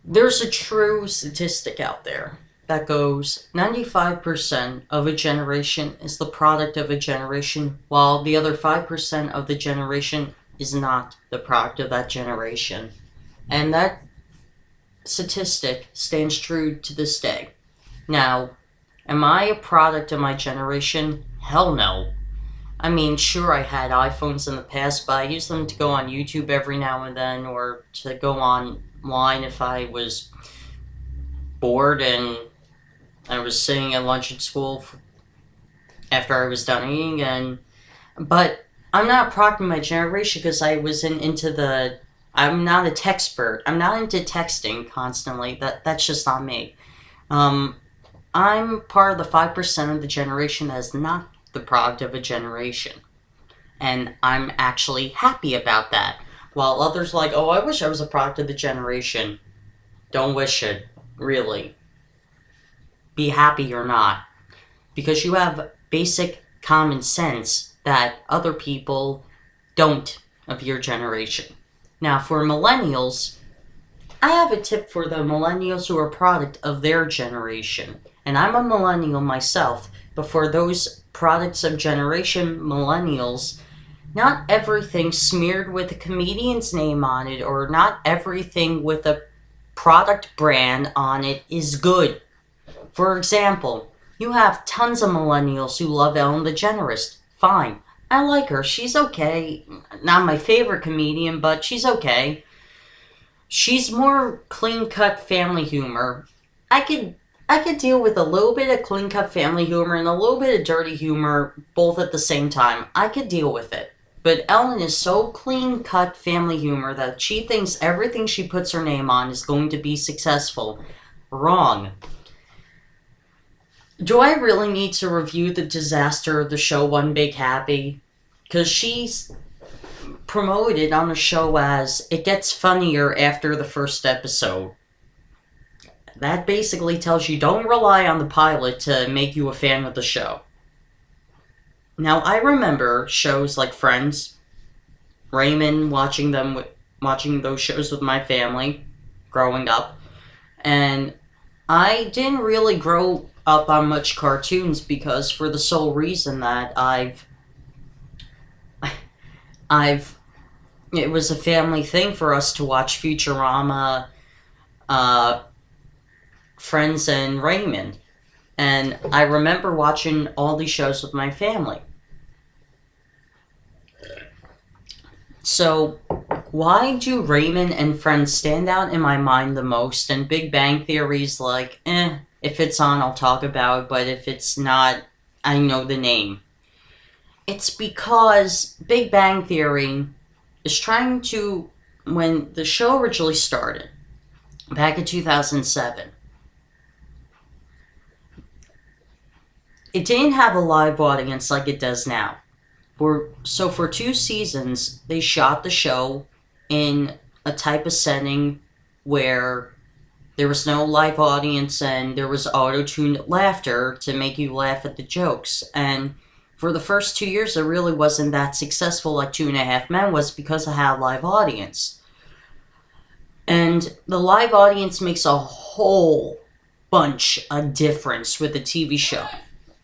There's a true statistic out there that goes 95% of a generation is the product of a generation, while the other 5% of the generation is not the product of that generation. And that statistic stands true to this day. Now, am I a product of my generation? Hell no. I mean, sure, I had iPhones in the past, but I used them to go on YouTube every now and then, or to go online if I was bored and I was sitting at lunch at school after I was done eating. But I'm not a product of my generation because I wasn't into the. I'm not a textpert. I'm not into texting constantly. That's just not me. Um, I'm part of the 5% of the generation that is not the product of a generation. And I'm actually happy about that. While others like, oh, I wish I was a product of the generation. Don't wish it, really. Be happy you're not. Because you have basic common sense that other people don't of your generation. Now, for millennials, I have a tip for the millennials who are a product of their generation. And I'm a millennial myself, but for those products of generation millennials, not everything smeared with a comedian's name on it or not everything with a product brand on it is good. For example, you have tons of millennials who love Ellen DeGeneres. Fine. I like her. She's okay. Not my favorite comedian, but she's okay. She's more clean-cut family humor. I could deal with a little bit of clean-cut family humor and a little bit of dirty humor both at the same time. I could deal with it. But Ellen is so clean-cut family humor that she thinks everything she puts her name on is going to be successful. Wrong. Do I really need to review the disaster of the show One Big Happy? Because she's promoted on the show as it gets funnier after the first episode. That basically tells you don't rely on the pilot to make you a fan of the show. Now, I remember shows like Friends, Raymond, watching those shows with my family growing up, and I didn't really grow up on much cartoons because for the sole reason that it was a family thing for us to watch Futurama, Friends, and Raymond. And I remember watching all these shows with my family. So, why do Raymond and Friends stand out in my mind the most? And Big Bang Theory's like, if it's on, I'll talk about it, but if it's not, I know the name. It's because Big Bang Theory is trying to, when the show originally started, back in 2007, it didn't have a live audience like it does now. So for 2 seasons, they shot the show in a type of setting where there was no live audience and there was auto-tuned laughter to make you laugh at the jokes. And for the first 2 years, it really wasn't that successful like Two and a Half Men was because it had a live audience. And the live audience makes a whole bunch of difference with the TV show.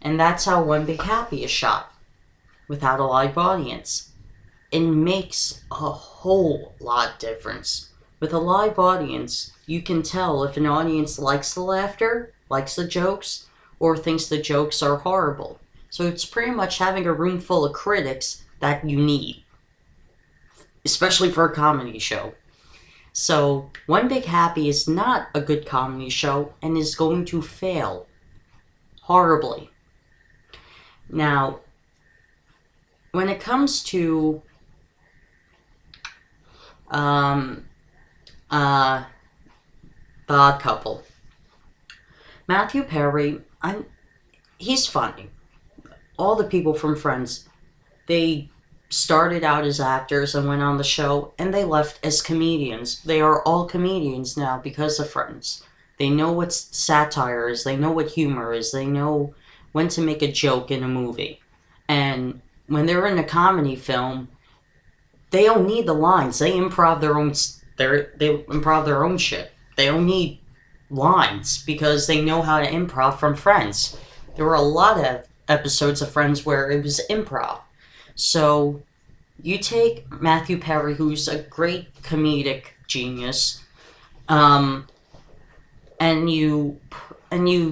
And that's how One Big Happy is shot. Without a live audience. It makes a whole lot difference. With a live audience, you can tell if an audience likes the laughter, likes the jokes, or thinks the jokes are horrible. So it's pretty much having a room full of critics that you need. Especially for a comedy show. So, One Big Happy is not a good comedy show and is going to fail horribly. Now, when it comes to The Odd Couple, Matthew Perry, he's funny. All the people from Friends, they started out as actors and went on the show, and they left as comedians. They are all comedians now because of Friends. They know what satire is, they know what humor is, they know when to make a joke in a movie. And when they're in a comedy film, they don't need the lines. They improv their own shit. They don't need lines because they know how to improv from Friends. There were a lot of episodes of Friends where it was improv. So you take Matthew Perry, who's a great comedic genius, um, and you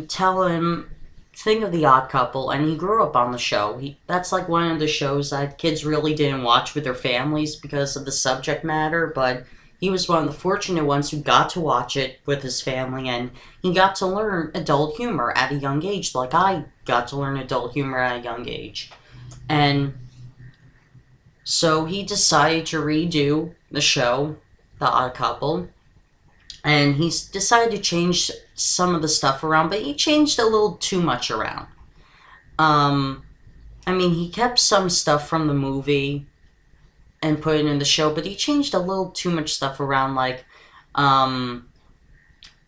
tell him, think of The Odd Couple, and he grew up on the show. That's like one of the shows that kids really didn't watch with their families because of the subject matter, but he was one of the fortunate ones who got to watch it with his family, and he got to learn adult humor at a young age, like I got to learn adult humor at a young age. And so he decided to redo the show, The Odd Couple, and he's decided to change some of the stuff around, but he changed a little too much around. Um, I mean, he kept some stuff from the movie and put it in the show, but he changed a little too much stuff around, um,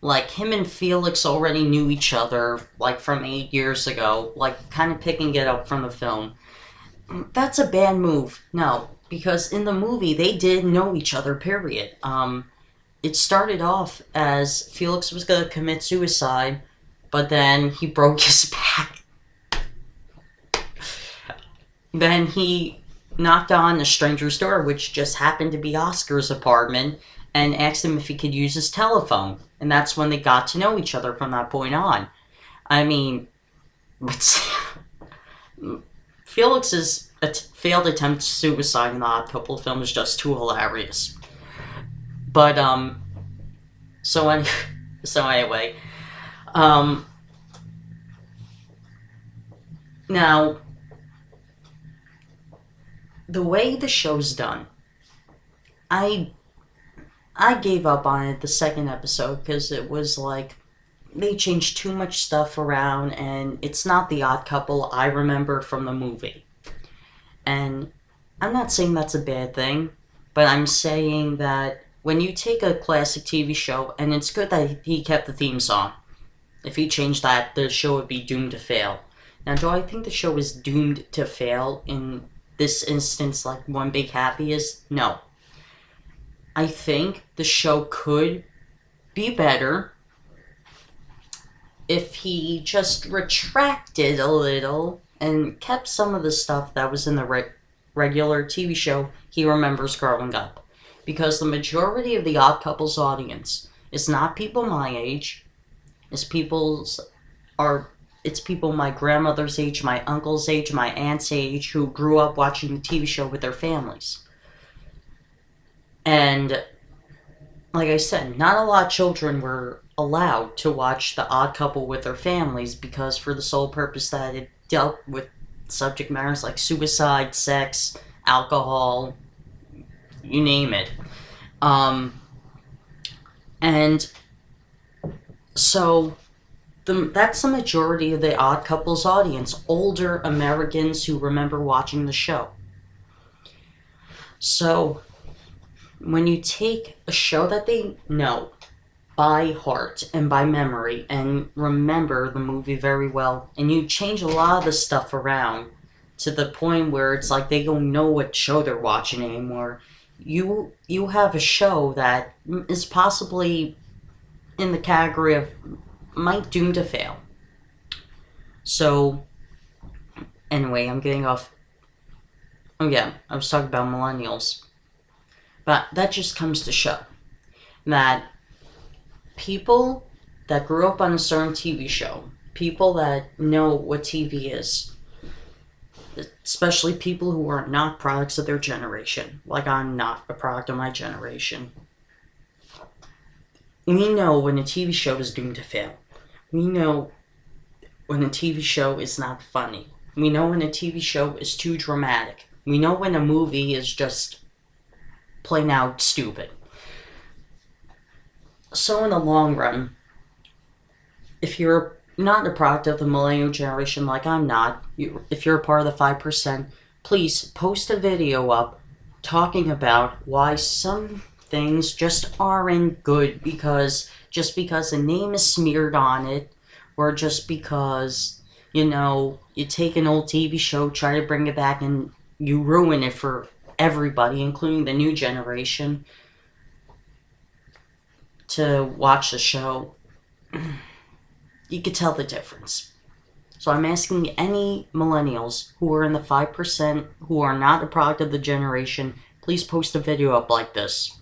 like him and Felix already knew each other, like from 8 years ago, like kind of picking it up from the film. That's a bad move. No, because in the movie they did know each other. Period. It started off as Felix was gonna commit suicide, but then he broke his back. Then he knocked on a stranger's door, which just happened to be Oscar's apartment, and asked him if he could use his telephone. And that's when they got to know each other from that point on. I mean, Felix's failed attempt to suicide in the Odd Couple film is just too hilarious. But, so anyway, now, the way the show's done, I gave up on it the second episode because it was like they changed too much stuff around, and it's not the Odd Couple I remember from the movie. And I'm not saying that's a bad thing, but I'm saying that when you take a classic TV show, and it's good that he kept the theme song. If he changed that, the show would be doomed to fail. Now, do I think the show is doomed to fail in this instance like One Big Happy is? No. I think the show could be better if he just retracted a little and kept some of the stuff that was in the regular TV show he remembers growing up. Because the majority of the Odd Couple's audience is not people my age. It's people my grandmother's age, my uncle's age, my aunt's age, who grew up watching the TV show with their families. And, like I said, not a lot of children were allowed to watch The Odd Couple with their families because for the sole purpose that it dealt with subject matters like suicide, sex, alcohol, you name it. And so that's the majority of the Odd Couple's audience, older Americans who remember watching the show. So when you take a show that they know by heart and by memory and remember the movie very well, and you change a lot of the stuff around to the point where it's like they don't know what show they're watching anymore, you have a show that is possibly in the category of might doom to fail. So anyway, I'm getting off. Oh yeah, I was talking about millennials. But that just comes to show that people that grew up on a certain TV show, people that know what TV is, especially people who are not products of their generation, like I'm not a product of my generation, we know when a TV show is doomed to fail. We know when a TV show is not funny. We know when a TV show is too dramatic. We know when a movie is just plain out stupid. So in the long run, if you're not a product of the millennial generation like I'm not, if you're a part of the 5%, please post a video up talking about why some things just aren't good just because a name is smeared on it, or just because, you take an old TV show, try to bring it back, and you ruin it for everybody, including the new generation. to watch the show, you could tell the difference. So I'm asking any millennials who are in the 5% who are not a product of the generation, please post a video up like this.